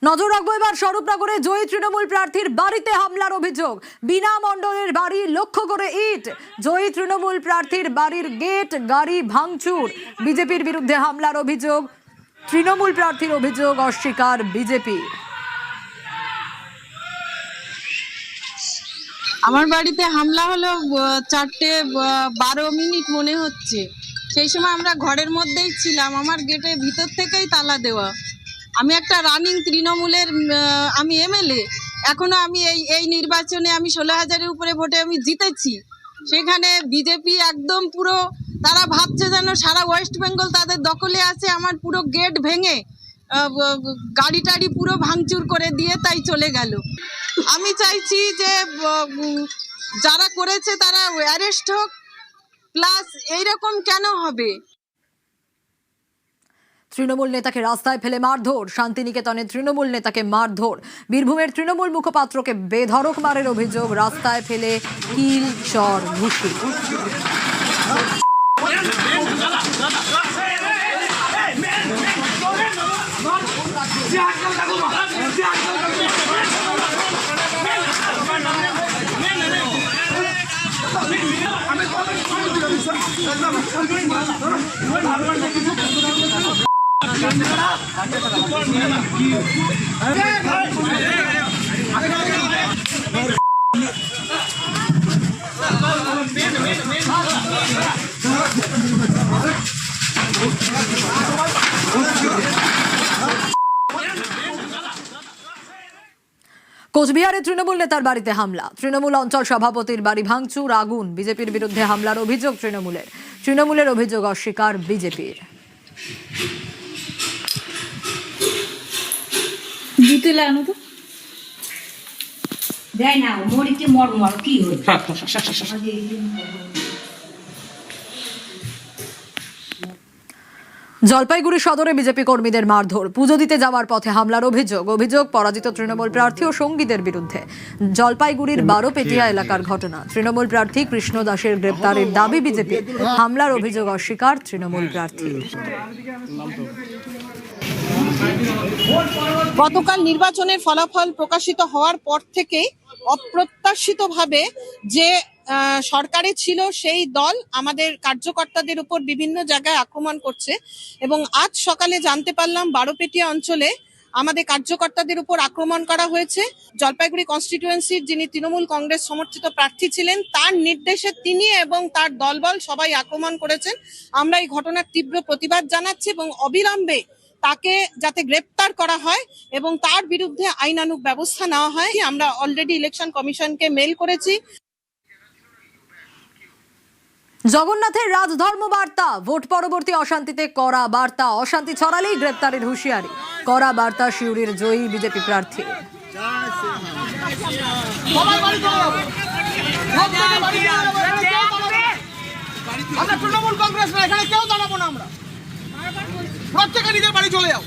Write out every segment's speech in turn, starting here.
নজর রাখবো এবার স্বরূপনগরে জয়ী তৃণমূল প্রার্থীর বাড়িতে হামলার অভিযোগ। বিনা মণ্ডলের বাড়ি লক্ষ্য করে ইট। জয়ী তৃণমূল প্রার্থীর বাড়ির গেট গাড়ি ভাঙচুর। বিজেপির বিরুদ্ধে হামলার অভিযোগ। তৃণমূল প্রার্থীর অভিযোগ অস্বীকার বিজেপি। আমার বাড়িতে হামলা হলো 4:12 মনে হচ্ছে। সেই সময় আমরা ঘরের মধ্যেই ছিলাম, আমার গেটের ভিতর থেকেই তালা দেওয়া। আমি একটা রানিং তৃণমূলের আমি এমএলএ, এখনো আমি এই নির্বাচনে আমি 16,000-এর উপরে ভোটে আমি জিতেছি। সেখানে বিজেপি একদম পুরো তারা ভাবছে যেন সারা ওয়েস্ট বেঙ্গল তাদের দখলে আছে। আমার পুরো গেট ভেঙে গাড়ি টাড়ি পুরো ভাঙচুর করে দিয়ে তাই চলে গেল। আমি চাইছি যে যারা করেছে তারা অ্যারেস্ট হোক, প্লাস এইরকম কেন হবে। তৃণমূল নেতাকে রাস্তায় ফেলে মারধর। শান্তিনিকেতনে তৃণমূল নেতাকে মারধর। বীরভূমের তৃণমূল মুখপাত্রকে বেধড়ক মারের অভিযোগ। রাস্তায় ফেলে কিল চর ঘুষি। কোচবিহারে তৃণমূল নেতার বাড়িতে হামলা। তৃণমূল অঞ্চল সভাপতির বাড়ি ভাঙচুর, আগুন। বিজেপির বিরুদ্ধে হামলার অভিযোগ তৃণমূলের অভিযোগ অস্বীকার বিজেপির। জলপাইগুড়ি সদরে বিজেপি কর্মীদের মারধর। পুজো দিতে যাওয়ার পথে হামলার অভিযোগ পরাজিত তৃণমূল প্রার্থী ও সঙ্গীদের বিরুদ্ধে। জলপাইগুড়ির বারোপেটিয়া এলাকার ঘটনা। তৃণমূল প্রার্থী কৃষ্ণ দাসের গ্রেপ্তারের দাবি বিজেপি। হামলার অভিযোগ অস্বীকার তৃণমূল প্রার্থী। গতকাল নির্বাচনের ফলাফল প্রকাশিত হওয়ার পর থেকে অপ্রত্যাশিতভাবে যে সরকারে ছিল সেই দল আমাদের কার্যকর্তাদের উপর বিভিন্ন জায়গায় আক্রমণ করছে এবং আজ সকালে জানতে পারলাম বারোপেটিয়া অঞ্চলে আমাদের কার্যকর্তাদের উপর আক্রমণ করা হয়েছে। জলপাইগুড়ি কনস্টিটিউয়েন্সির যিনি তৃণমূল কংগ্রেস সমর্থিত প্রার্থী ছিলেন তার নির্দেশে তিনি এবং তার দলবল সবাই আক্রমণ করেছেন। আমরা এই ঘটনার তীব্র প্রতিবাদ জানাচ্ছি এবং অবিলম্বে তাকে যাতে গ্রেপ্তার করা হয় এবং তার বিরুদ্ধে আইনানুগ ব্যবস্থা নেওয়া হয়। আমরা অলরেডি ইলেকশন কমিশনকে মেল করেছি। জগন্নাথের রাজধর্ম বার্তা। ভোট পরবর্তী অশান্তিতে কড়া বার্তা। অশান্তি ছড়ালেই গ্রেপ্তারের হুঁশিয়ারি। কড়া বার্তা শিউরির জয়ী বিজেপি প্রার্থী। আমরা তৃণমূল কংগ্রেস না, এখানে কেউ দাঁড়াবো না। আমরা প্রত্যেকে নিজের বাড়ি চলে যাও।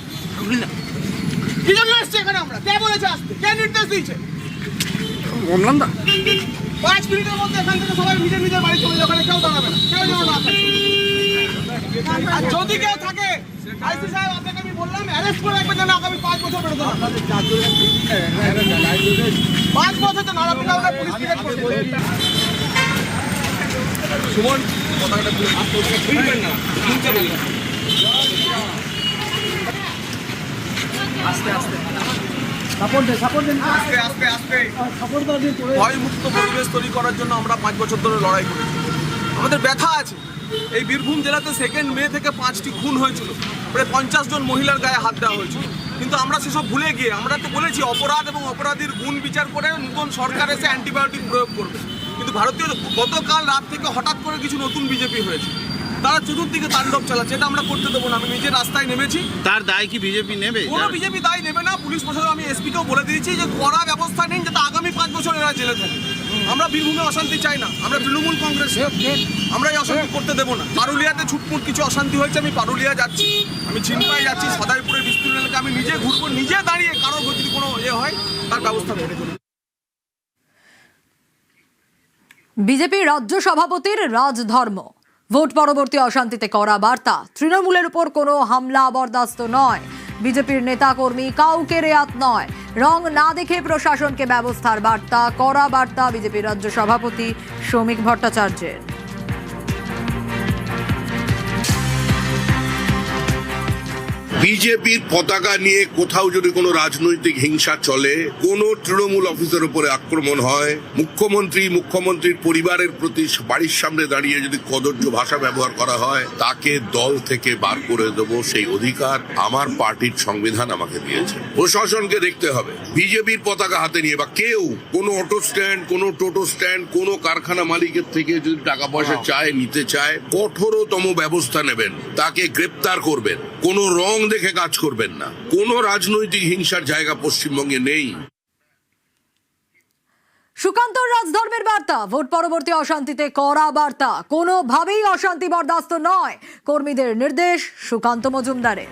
কি জন্য আসছে এখানে? আমরা কে বলেছে আসতে? কে নির্দেশ দিয়েছে? বললাম না 5 মিনিটের মধ্যে এখান থেকে সবাই নিজের নিজের বাড়ি চলে যাও। এখানে কেউ দাঁড়াবে না, কেউ যেন না থাকে। আর যদি কেউ থাকে আইসি সাহেব আপনাকে আমি বললাম অ্যারেস্ট করে রাখবেন যেন আগামী 5 বছর বেরোতে না। 5 বছর তো নাড়াপিটা ওরা পুলিশ ক্রিয়েট করবে। সুমন কথাটা পুরো আত্মহত্যা শুনবেন না, শুনতে বলবেন আস্তে আস্তে ভয়মুক্ত পরিবেশ তৈরি করার জন্য আমরা 5 বছর ধরে লড়াই করেছি। আমাদের ব্যথা আছে। এই বীরভূম জেলাতে 2 মে থেকে 5টি খুন হয়েছিল, প্রায় 50 জন মহিলার গায়ে হাত দেওয়া হয়েছিল। কিন্তু আমরা সেসব ভুলে গিয়ে আমরা তো বলেছি অপরাধ এবং অপরাধীর গুণ বিচার করে নতুন সরকার এসে অ্যান্টিবায়োটিক প্রয়োগ করবে। কিন্তু ভারতীয় গতকাল রাত থেকে হঠাৎ করে কিছু নতুন বিজেপি হয়েছে, তারা চতুর্দিকে তাণ্ডব চালাচ্ছে। এটা আমরা করতে দেবো না। আমি নিজে রাস্তায় নেমেছি। তার দায় কি বিজেপি নেবে? কোনো বিজেপি দায় নেবে না। পুলিশ প্রশাসন আমি এসপিকেও বলে দিয়েছি যে কড়া ব্যবস্থা নিন যাতে আগামী 5 বছর এরা জেলে থাকে। আমরা বীরভূমে অশান্তি চাই না। আমরা তৃণমূল কংগ্রেস, আমরা এই অশান্তি করতে দেবো না। পারুলিয়াতে ছুটমুট কিছু অশান্তি হয়েছে, আমি পারুলিয়া যাচ্ছি, আমি চিনপাই যাচ্ছি, সদাইপুরের বিস্তীর্ণ এলাকা আমি নিজে ঘুরবো, নিজে দাঁড়িয়ে কারোর যদি কোনো হয় তার ব্যবস্থা করে দেবো। বিজেপি রাজ্য সভাপতির রাজধর্ম। ভোট পরবর্তী অশান্তিতে কড়া বার্তা। তৃণমূলের উপর কোনো হামলা বরদাস্ত নয়। বিজেপির নেতাকর্মী কাউকে রেয়াত নয়, রং না দেখে প্রশাসনকে ব্যবস্থার বার্তা, কড়া বার্তা বিজেপির রাজ্য সভাপতি শ্রমিক ভট্টাচার্যের। বিজেপির পতাকা নিয়ে কোথাও যদি কোনো রাজনৈতিক হিংসা চলে, কোন তৃণমূল অফিসের উপরে আক্রমণ হয়, মুখ্যমন্ত্রীর পরিবারের প্রতি বাড়ির সামনে দাঁড়িয়ে যদি কদর্য ভাষা ব্যবহার করা হয়, তাকে দল থেকে বার করে দেব, সেই অধিকার আমার পার্টির সংবিধান আমাকে দিয়েছে। প্রশাসনকে দেখতে হবে বিজেপির পতাকা হাতে নিয়ে বা কেউ কোনো অটো স্ট্যান্ড, কোনো টোটো স্ট্যান্ড, কোনো কারখানা মালিকের থেকে যদি টাকা পয়সা চায়, নিতে চায়, কঠোরতম ব্যবস্থা নেবেন, তাকে গ্রেপ্তার করবেন। কোনো রং দেখে কাজ করবেন না। কোনো রাজনৈতিক হিংসার জায়গা পশ্চিমবঙ্গে নেই। সুকান্তর রাজধর্মের বার্তা, ভোট পরবর্তী অশান্তিতে কড়া বার্তা, কোনোভাবেই অশান্তি বরদাস্ত নয়, কর্মীদের নির্দেশ সুকান্ত মজুমদারের।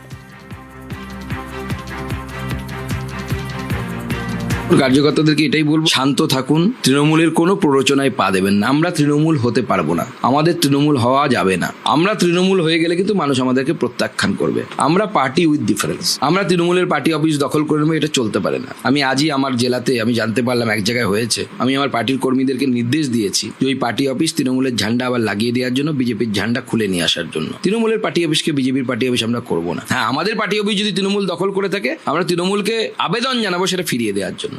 কার্যকর্তাদেরকে এটাই বলবো, শান্ত থাকুন, তৃণমূলের কোনো প্ররোচনায় পা দেবেন না। আমরা তৃণমূল হতে পারবো না, আমাদের তৃণমূল হওয়া যাবে না। আমরা তৃণমূল হয়ে গেলে কিন্তু মানুষ আমাদেরকে প্রত্যাখ্যান করবে। আমরা পার্টি উইথ ডিফারেন্স। আমরা তৃণমূলের পার্টি অফিস দখল করে নেবো, এটা চলতে পারে না। আমি আজই আমার জেলাতে আমি জানতে পারলাম এক জায়গায় হয়েছে, আমি আমার পার্টির কর্মীদেরকে নির্দেশ দিয়েছি যে ওই পার্টি অফিস তৃণমূলের ঝান্ডা আবার লাগিয়ে দেওয়ার জন্য, বিজেপির ঝান্ডা খুলে নিয়ে আসার জন্য। তৃণমূলের পার্টি অফিসকে বিজেপির পার্টি অফিস আমরা করবো না। হ্যাঁ, আমাদের পার্টি অফিস যদি তৃণমূল দখল করে থাকে, আমরা তৃণমূলকে আবেদন জানাবো সেটা ফিরিয়ে দেওয়ার জন্য।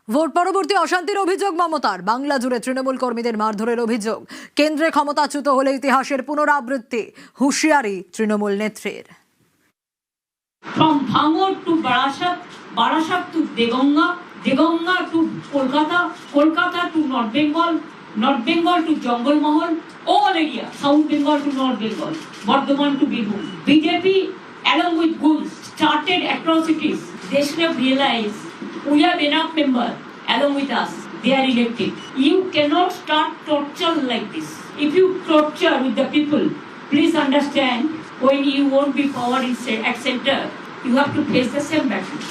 ভোট পরবর্তী অশান্তির অভিযোগ মমতার, বাংলা জুড়ে তৃণমূল কর্মীদের মারধরের অভিযোগ, কেন্দ্রে ক্ষমতাচ্যুত হলে ইতিহাসের পুনরাবৃত্তি, হুঁশিয়ারি তৃণমূল নেত্রীর। From Bhangur to Barasat, Barasat to Deganga, Deganga to Kolkata, Kolkata to North Bengal, North Bengal to Jungle Mahal, all area, South Bengal to North Bengal, Bardhaman to Birbhum. BJP, along with ghouls, started atrocities. They should have realized we have enough members along with us. They are elected. You cannot start torture like this. If you torture with the people, please understand, when you won't be power at center, you have to face the same battle.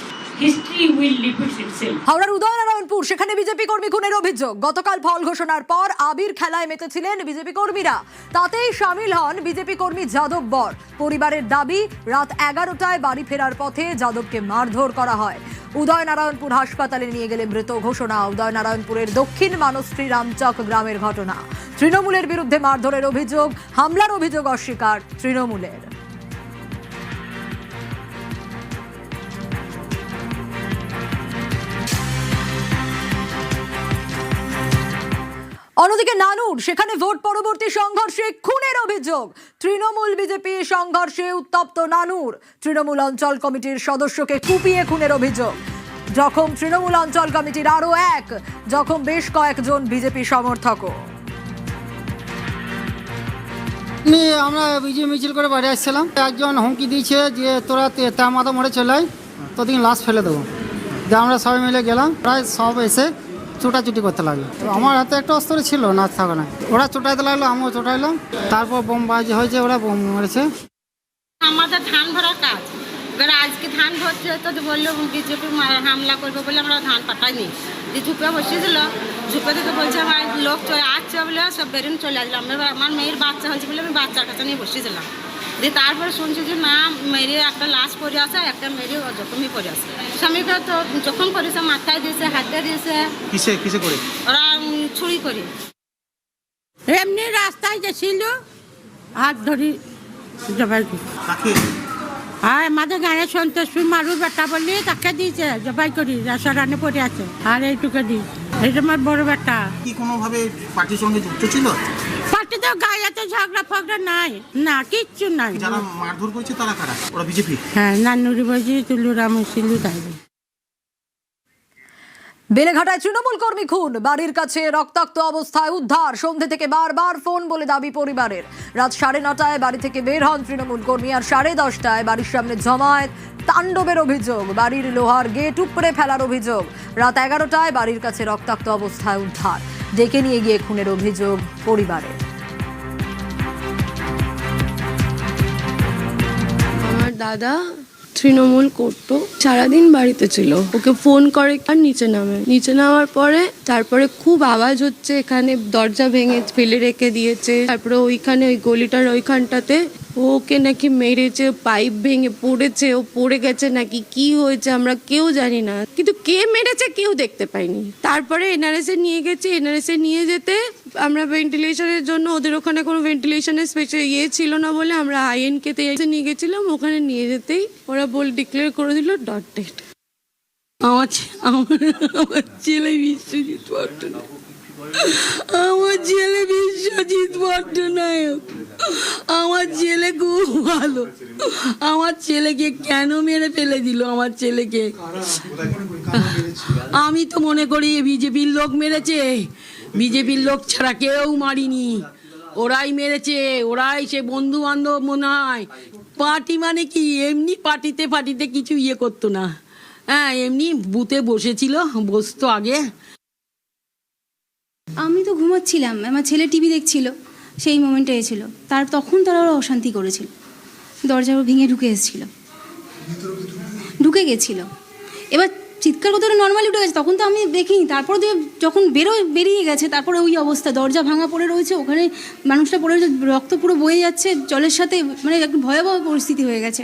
History will repeat itself. হাওড়ার উদয়নারায়ণপুর, সেখানে BJP কর্মী খুনের অভিযোগ। গতকাল ফল ঘোষণার পর আবির খেলায় মেতেছিলেন BJP কর্মীরা, তাতেই সামিল হন বিজেপি কর্মী যাদব বর। পরিবারের দাবি, রাত 11টায় বাড়ি ফেরার পথে যাদবকে মারধর করা হয়। উদয়নারায়ণপুর হাসপাতালে নিয়ে গেলে মৃত ঘোষণা। উদয়নারায়ণপুরের দক্ষিণ মানশ্রী রামচক গ্রামের ঘটনা। তৃণমূলের বিরুদ্ধে মারধরের অভিযোগ, হামলার অভিযোগ অস্বীকার তৃণমূলের। অন্যদিকে নানুর, সেখানে ভোট পরবর্তী সংঘর্ষে খুনের অভিযোগ। তৃণমূল বিজেপি সংঘর্ষে উত্তপ্ত নানুর, তৃণমূল অঞ্চল কমিটির সদস্যকে কুপিয়ে খুনের অভিযোগ। জখম তৃণমূল অঞ্চল কমিটির আরো এক, জখম বেশ কয়েকজন বিজেপি সমর্থকও। আমরা বিজেপি মিছিল করে বাড়ি আসছিলাম, একজন হুমকি দিয়েছে যে তোরা তার মাথা মরে চলে আয়, তোদিন লাশ ফেলে দেবো। যে আমরা সবাই মিলে গেলাম, প্রায় সব এসে ছোটাছুটি করতে লাগলো। আমার হাতে একটা অস্ত্র ছিল, না থাকা না, ওরা চোটাইতে লাগলো, আমিও চোটাইলাম। তারপর বোম বাজি হয়েছে, ওরা বোম মেরেছে। আমাদের ধান ভরা কাজ, এবার আজকে ধান ভরছে তো বললো বিজেপি হামলা করবে বলে আমরা ধান পাঠাইনি। যে ঝুপে বসেছিল, ঝুপে থেকে বলছে আমার লোক আসছে বলে সব বেরিয়ে চলে আসলাম। আমার মেয়ের বাচ্চা হয়েছে বলে আমি বাচ্চার কাছে নিয়ে বসেছিলাম। দিয়ে তারপরে শুনছি যে না, মেরে একটা লাশ পড়ে আসে, একটা মেরে জখমই পড়ে আসে। স্বামীকে তো জখম করেছে, মাথায় দিয়েছে, হাতে দিয়েছে। কিসে কিসে করে? ওরা ছুরি করে। এমনি রাস্তায় গেছিল, হাত ধরি জবাই করি। আর আমাদের গায়ে সন্তোষী মারুর বেটা বললি তাকে দিয়েছে জবাই করি, রানে পড়ে আছে। আর এইটুকু দিই, এটা আমার বড় বেটা। কি কোনোভাবে পার্টির সঙ্গে যুক্ত ছিল? পার্টিতে গায়ে তো ঝগড়া ফগড়া নাই, না কিচ্ছু নাই। যারা মারধর করেছে তারা কারা? ওরা বিজেপি? হ্যাঁ, নানুরি বাজি, তুলুরাম সিলু তাই। বেলেঘাটায় তৃণমূল কর্মী খুন, বাড়ির কাছে রক্তাক্ত অবস্থায় উদ্ধার। সন্ধ্যে থেকে বারবার ফোন বলে দাবি পরিবারের। রাত 9:30 বাড়ি থেকে বের হন তৃণমূল কর্মী, আর 10:30 বাড়ির সামনে জমায়েত, তাণ্ডবের অভিযোগ। বাড়ির লোহার গেট উপড়ে ফেলার অভিযোগ। রাত 11টায় বাড়ির কাছে রক্তাক্ত অবস্থায় উদ্ধার, ডেকে নিয়ে গিয়ে খুনের অভিযোগ পরিবারের। আমার দাদা তৃণমূল করতো, সারাদিন বাড়িতে ছিল, ওকে ফোন করে আর নিচে নামার পরে তারপরে খুব আওয়াজ হচ্ছে, এখানে দরজা ভেঙে ফেলে রেখে দিয়েছে। তারপরে ওইখানে ওই গলিটার ওইখানটাতে ওকে নাকি মেরেছে, পাইপ ভেঙে পড়েছে, ও পড়ে গেছে নাকি, কি হয়েছে আমরা কেউ জানি না, কিন্তু কে মেরেছে কেউ দেখতে পাইনি। তারপরে এনআরএস এ নিয়ে গেছে, এনআরএস এ নিয়ে যেতে আমরা ভেন্টিলেশনের জন্য, ওদের ওখানে কোনো ভেন্টিলেশনের স্পেশাল ছিল না বলে আমরা আইএনকে তে নিয়ে গেছিলাম। ওখানে নিয়ে যেতেই ওরা ডিক্লেয়ার করে দিল ডট ডেড। আমার ছেলে বিশ্বজিৎ পট্টনায়ক, আমার ছেলে বিশ্বজিৎ পট্টনায়ক, আমার ছেলে খুব ভালো। আমার ছেলেকে কেন মেরে ফেলে দিল আমার ছেলেকে? আমি তো মনে করি বিজেপির লোক মেরেছে, বিজেপির লোক ছাড়া কেউ মারিনি, ওরাই মেরেছে, ওরাই সে বন্ধু বান্ধব মনে হয়। পার্টি মানে কি, এমনি পার্টিতে কিছু করতো না, হ্যাঁ এমনি বুথে বসেছিল, বসতো আগে। আমি তো ঘুমাচ্ছিলাম, আমার ছেলে টিভি দেখছিল, সেই মোমেন্টে এসেছিল, তখন তারা ওরা অশান্তি করেছিল, দরজা ভেঙে ঢুকে গেছিল। এবার চিৎকার করতে ওরা নর্মালি উঠে গেছে, তখন তো আমি দেখিনি। তারপর যখন বেরিয়ে গেছে, তারপরে ওই অবস্থা, দরজা ভাঙা পড়ে রয়েছে, ওখানে মানুষটা পড়ে রয়েছে, রক্ত পুরো বয়ে যাচ্ছে জলের সাথে, মানে একটু ভয়াবহ পরিস্থিতি হয়ে গেছে।